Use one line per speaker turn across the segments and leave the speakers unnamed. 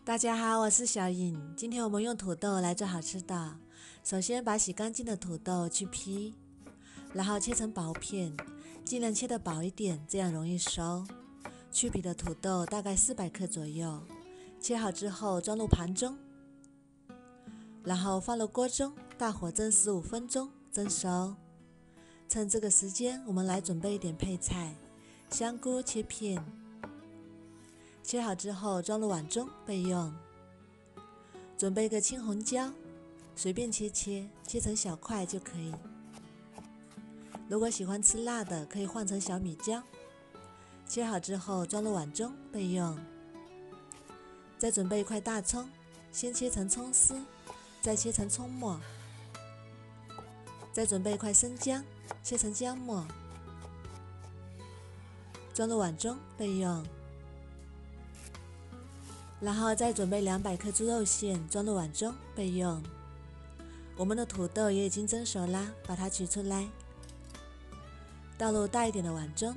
大家好，我是小颖。今天我们用土豆来做好吃的。首先把洗干净的土豆去皮，然后切成薄片，尽量切得薄一点，这样容易收。去皮的土豆大概400克左右，切好之后装入盘中，然后放入锅中，大火蒸15分钟，蒸熟。趁这个时间，我们来准备一点配菜，香菇切片。切好之后装入碗中备用。准备一个青红椒，随便切成小块就可以。如果喜欢吃辣的，可以换成小米椒。切好之后装入碗中备用。再准备一块大葱，先切成葱丝，再切成葱末。再准备一块生姜，切成姜末，装入碗中备用。然后再准备200克猪肉馅，装入碗中备用。我们的土豆也已经蒸熟啦，把它取出来，倒入大一点的碗中，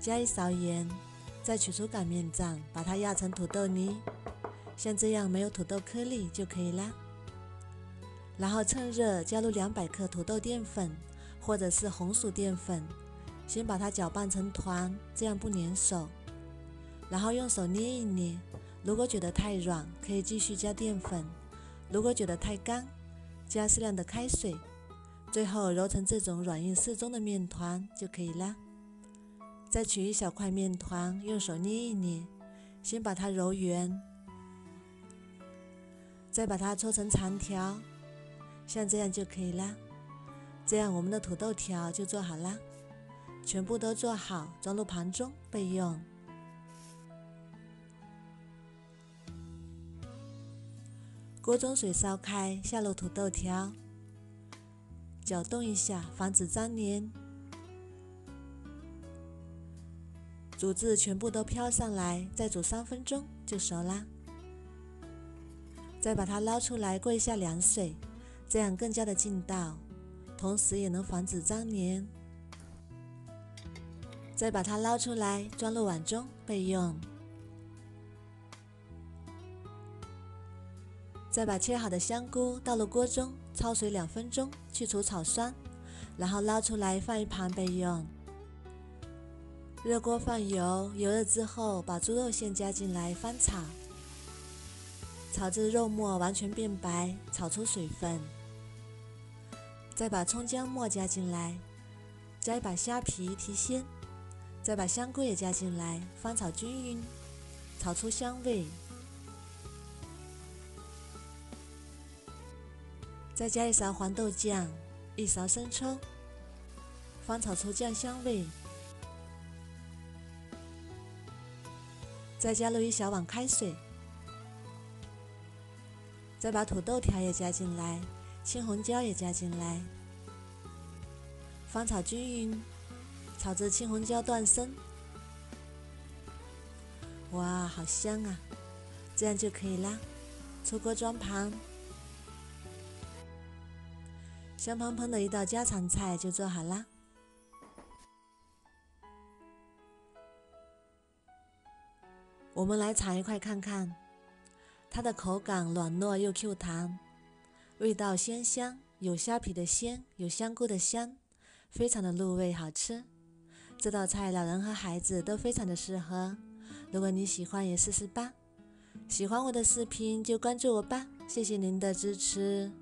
加一勺盐，再取出擀面杖，把它压成土豆泥，像这样没有土豆颗粒就可以啦。然后趁热加入200克土豆淀粉或者是红薯淀粉，先把它搅拌成团，这样不粘手。然后用手捏一捏，如果觉得太软，可以继续加淀粉；如果觉得太干，加适量的开水。最后揉成这种软硬适中的面团就可以啦。再取一小块面团，用手捏一捏，先把它揉圆，再把它搓成长条，像这样就可以啦。这样我们的土豆条就做好啦。全部都做好，装入盘中备用。锅中水烧开，下入土豆条，搅动一下，防止粘连。煮至全部都飘上来，再煮3分钟就熟啦。再把它捞出来，过一下凉水，这样更加的劲道，同时也能防止粘连。再把它捞出来，装入碗中备用。再把切好的香菇倒入锅中，焯水2分钟，去除草酸，然后捞出来放一旁备用。热锅放油，油热之后把猪肉馅加进来翻炒，炒至肉末完全变白，炒出水分。再把葱姜末加进来，加一把虾皮提鲜，再把香菇也加进来，翻炒均匀，炒出香味。再加一勺黄豆酱，1勺生抽，翻炒出酱香味。再加入1小碗开水，再把土豆条也加进来，青红椒也加进来，翻炒均匀，炒至青红椒断生。哇，好香啊！这样就可以啦。出锅装盘。香喷喷的一道家常菜就做好啦。我们来尝一块看看，它的口感软糯又 Q 弹，味道鲜香，有虾皮的鲜，有香菇的香，非常的入味好吃。这道菜老人和孩子都非常的适合，如果你喜欢也试试吧。喜欢我的视频就关注我吧，谢谢您的支持。